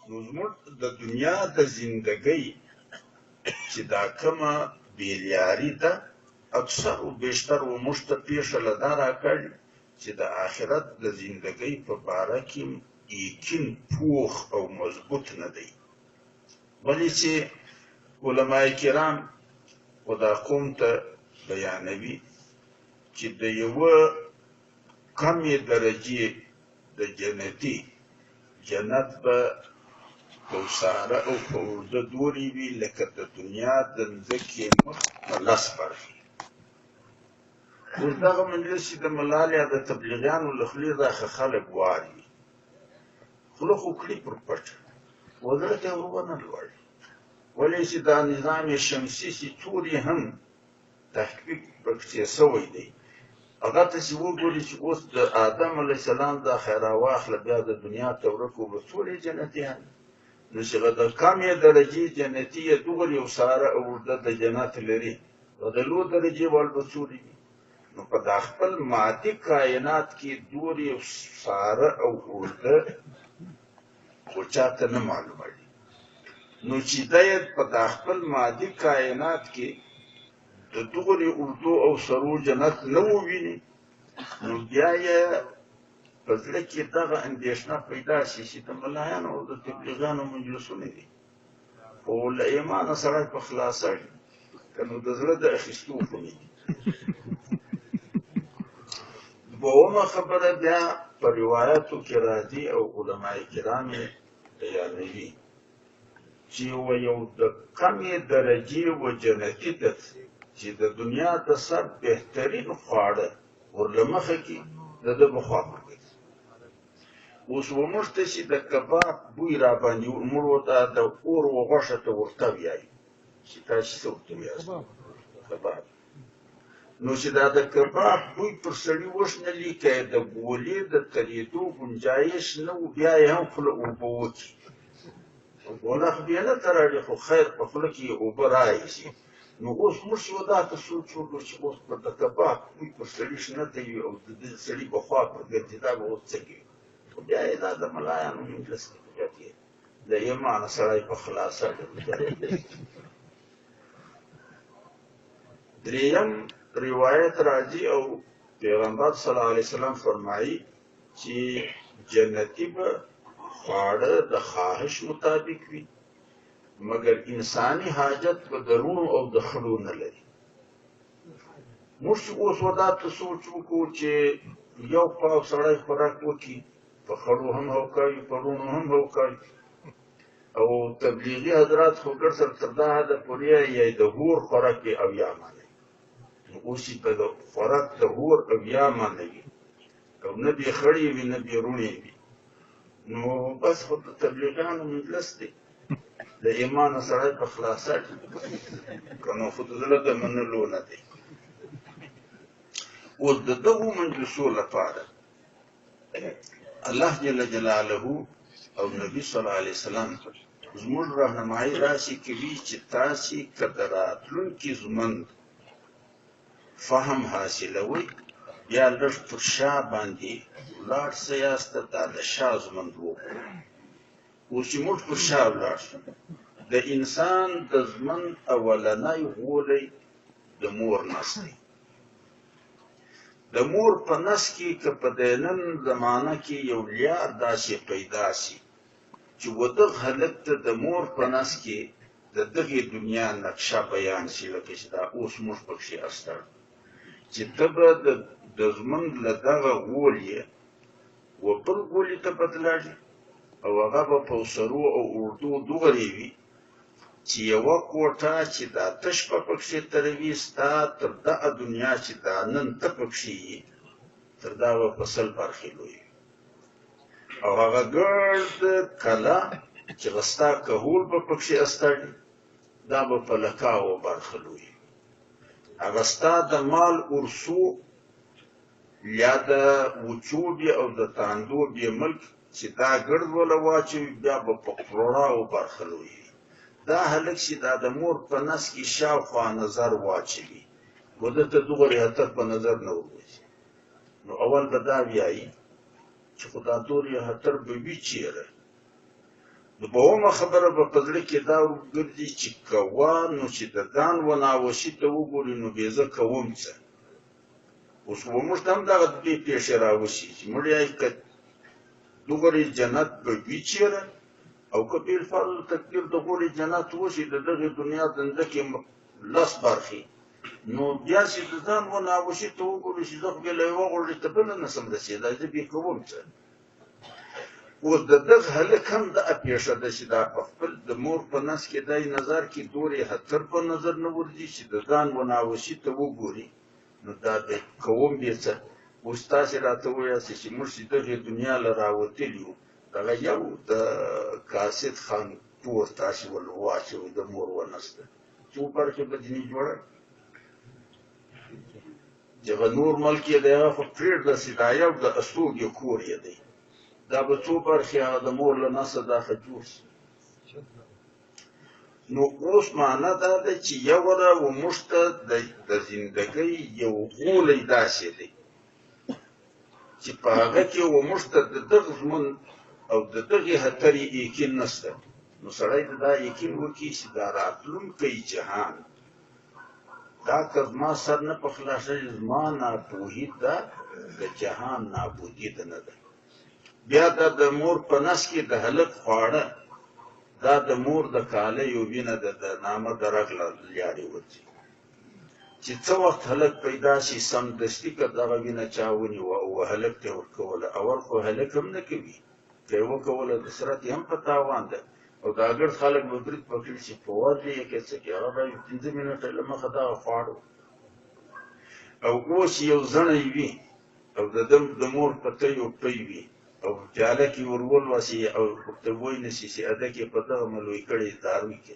نو زموږ د دنیا د زندګۍ چې دا کومه بیلیاري ده اکثر و بیشتر و موږ ته پیښه له دا راکړي چې د آخرت د زندګۍ په باره کې یقین پوخ او مضبوط نه دی ولې چې علما کرام و دا قوم ته بیانوي چې د یوه کمې درجې د جنتي جنت به کوثاره او په اوږده دورې وي لکه د دنیا د مځکې مخ په لس برخې اوس دغه مجلس چې د ملال یا د تبلیغیانو له خولې راخه خلک واري خوله خو کړي پر پټ وزړه ته ور ونه لوړي ولې چې دا نظام شمسي چې توري هم تحقیق پکې سوی دی هغه ته چې وګوري چې اوس د آدم علیه السلام د خیره واخله بیا د دنیا ته ورکو به ټولې جنتیان نو چې د کمې درجې جنتي یې دوغل یو ساره او اوږده د جنت لري د لو درجې وړ به څومره وي نو په دا خپل مادي کائنات کې دورې یو ساره او اوږده خو چاته نه معلومه دي نو چې دی په دا خپل مادي کائنات کې د دوغلې اوږدو او سرو جنت نه وویني نو بیا یې په زړه کې دغه اندېښنه پیدا شي چې د ملایانو او د تبلیغیانو مجلسونه دي خو له ایمانه سړی په خلاصه وي که نو د زړه د اخیستو خو نه دي دومه خبره بیا په روایاتو کې راځي او علما کرام یې بیانوي چې یو د کمې درجې و جنتي ده چې د دنیا د سر بهترین خواړه ورله مخه کې د ده به خوا ورګرځي اوس وموږ ته چې د کباب بوی را باندې موږ ورته د اور و غوښه ته ورته ویایي چې تاسې څه ورته ویاست کباب نو چې دا د کباب بوی پر سړي وشنلي که د ګولې د تریدو ګنجایش نه و بیا یې هم خوله اوبه وکړي ګوله خو بیا نه ته راړي خو خیر په خوله کې یې اوبه رایشي نو اوس موږ یو دا ته سوچ وکړو چې اوس پر د کباب بوی پر سړي شنه ته وي او د دې سړي به خوا پر ګرځي دا به اوس څه کوي خو بیا یې دا د ملایانو مجلس کې ګټي د ایمانه سړی په خلاصه دریم روایت راځي او پیغمبر صلی الله علیه وسلم فرمایي چې جنتی به خواړه د خواهش مطابق وي مگر انساني حاجت به د رونو او د خړو نه لري موږ اوس ودا ته سوچ وکړو چې یو پاو سړی خوراک وکړي په خړو هم هوکوي په رونو هم هوکوي او تبلیغي حضرات خو ګر سره تر دا حده پورې یې د هور خوراک یې اویا مانوي اوس یې په خوراک د هور اویا مانوي او نه بې خړې وي نه بې رونې وي نو بس خو د تبلیغیانو مجلس دی د ایمانه سړی په خلاصه که نو خو د زړه د منلو نه دی اوس د دغو مجلسو لپاره الله جل جلاله او نبي صلی الله علیه وسلم زموږ راهنمایي داسې کوي چې تاسې که د راتلونکي ژوند فهم حاصلوئ بیا لږ پر شا باندې ولاړ څه یاست دا د شا ژوند وکړو اوس چې موږ پر شا ولاړ شو د انسان د ژوند اولنی غولی د مور نس دی د مور په نس کې که په د نن زمانه کې یو لیار داسې پیدا سي چې و دغه هلک ته د مور په نس کې د دغې دنیا نقشه بیان سي لکه چې دا اوس موږ پکښې استړ چې ته به د ژوند له دغه غول یې و بل غولي ته بدلاږي او هغه به په سرو او اردو دوغرې وي چې یوه کوټه چې دا تش به پکښې تروي ستا تر دغه دنیا چې دا نن ته پکښې یي تر دا به په سل برخې لوی او هغه ګرد کله چې به ستا کهول به پکښې استړي دا به په لکاوو برخه لوی هغه ستا د مال ارسو یا د وچوبې او د تاندوبې ملک چې دا ګرد وله واچوي بیا به په کروړاو برخه لوی دا هلک چې دا د مور په نس کې شاوخوا نظر واچوي و ده ته دوغرې اتر په نظر نه وروځي نو اول به دا ویایي چې خو دا دورې اتر به وي چیرې نو په اومه خبره به په زړه کې دا وګرځي چې کوه نو چې د ځان وناوشي ته وګوري نو بې زه کوم څه اوس موږ ته هم دغه دې پېښې راوشي چې مړی که دوغرې جنت به وي چېرې او که بالفرض تقدیر د غورې جنت وشي د دغې دنیا د ځمکې لس برخې نو بیا چې د ځان وناوشي ته وګورو چې زه خو بې له یوه غوړې ته بله نشم رسېدی زه بې کوم څه اوس د دغه هلک هم دغه پېښه ده چې دا په خپل د مور په نس کې دی نظر کې دورې هتر په نظر نه ورځي چې د ځان وناوشي ته وګوري نو دا د کوم بې څه اوس تاسې راته وویاستئ چې موږ چې دغې دنیا له راوتلي یو دغه یو د کاسد خان پور تاسې ول واچوئ د مور ونس ته څو برخې به ځینې جوړه چې هغه نور ملک یې دی هغه خو پرېږده چې دا یو د استوګې کور یې دی دا به څو برخې هغه د مور له نسه داخه جوړ شي نو اوس معنا دا ده چې یوه ده و موږ ته د زندګۍ یو غولی داسې دی چې په هغه کې و موږ ته د دغه ژوند او د دغې هترې یقین نشته نو سړی ته دا یقین وکړي چې دا راتلونکی جهان دا که زما سر نه په خلاصوي زما ناپوهي ده د جهان نابودي ده نه ده بیا دا د مور په نس کې د هلک خواړه دا د مور د کالیو وینه ده د نامه د رګ له لارې وځي چې څه وخت هلک پیدا شي سمدستي که دغه وینه چا ونیوه او هلک ته یې ورکوله اول خو هلک هم نه کوي که یې وکوله د سرت یې هم په تاوان ده او دا ګرد خلک به برید پکړي چې په ورلې یې که څه کې هغه به 5 منټه له مخه دغه خواړو او اوس یو زڼی وي او د مور په تیو پی وي او پیاله کې ور ولوسي او ورته ووایي نه شي چې اده کې په دغه ملوی کړی دارو کې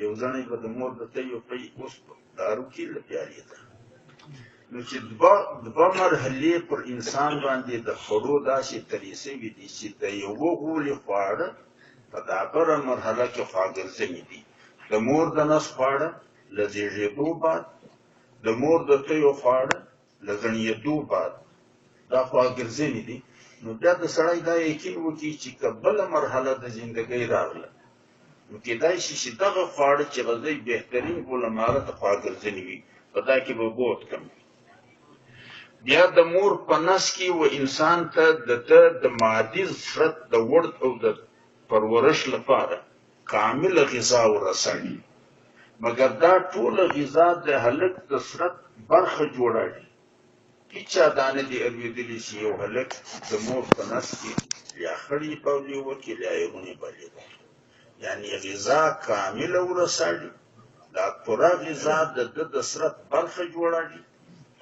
یو زڼی به د مور د تیو پی اوس په دارو کې له پیالې ته نو چې دوه مرحلې پر انسان باندې د خوړو داسې ترې سوي دي چې د یوه غولې خواړه په دا بره مرحله کې خواګرځنې دي د مور د نس خواړه له زیږېدو بعد د مور د تیو خواړه له زڼېدو بعد دا خواګرځنې دي نو بیا د سړی دا یقین وکړي چې که بله مرحله د زندګۍ راغله نو کېدای شي چې دغه خواړه چې غذای بهترین ګلماره ته خواګرځنې وي په دا کې به بوت کم وي بیا د مور په نس کې و انسان ته د مادي ضرورت د ورد او د پرورش لپاره کامله غذا ورسوي مګر دا ټوله غذا د هلک د ضرورت برخه جوړوي هیچا دا نه دي اورېدلي چې یو هلک د مور په نس کې یا خړې پولې وکړي یا یې بلې یعنې غذا کامله ورسوي دا پوره غذا د ده د ضرورت برخه جوړوي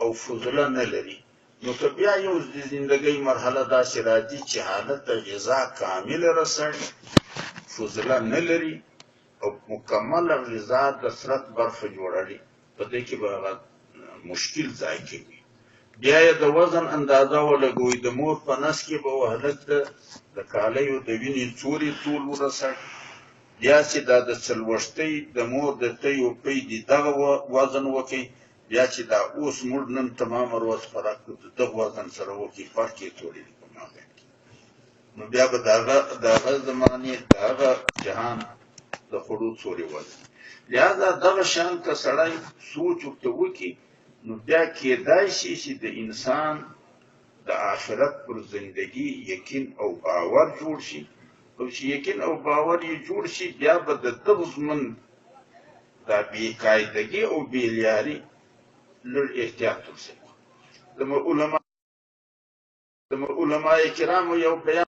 او فضله نه لري نو که بیا یو د زندګۍ مرحله داسې راځي چې حالت د غذا کامله رسوي فضله نه لري او مکمله غذا د ضرورت برخه جوړوي په دې کې به هغه مشکل ځای کوي بیا یې د وزن اندازه ولګوي د مور په نس کې به هلک د کالیو د وینې څورې ټول ورسوي بیا چې دا د څلوېښتۍ د مور د تیو پی دي دغه وزن وکړي بیا چې دا اوس موږ نن تمامه ورځ خوراک کوو د دغه وزن سره وکړي فرق یې څوری دی په مابین کې نو بیا به د هغه زمانې د هغه جهان د خوړو څورې وزن لهذا دغه شان که سړی سوچ ورته وکړي نو بیا کېدای شي چې د انسان د آخرت پر زندګي یقین او باور جوړ شي او چې یقین او باور یې جوړ شي بیا به د دغه ژوند دا بېقاعدګي او بېلیاري لږ احتیاط وسي د علماء کرامو یو بیان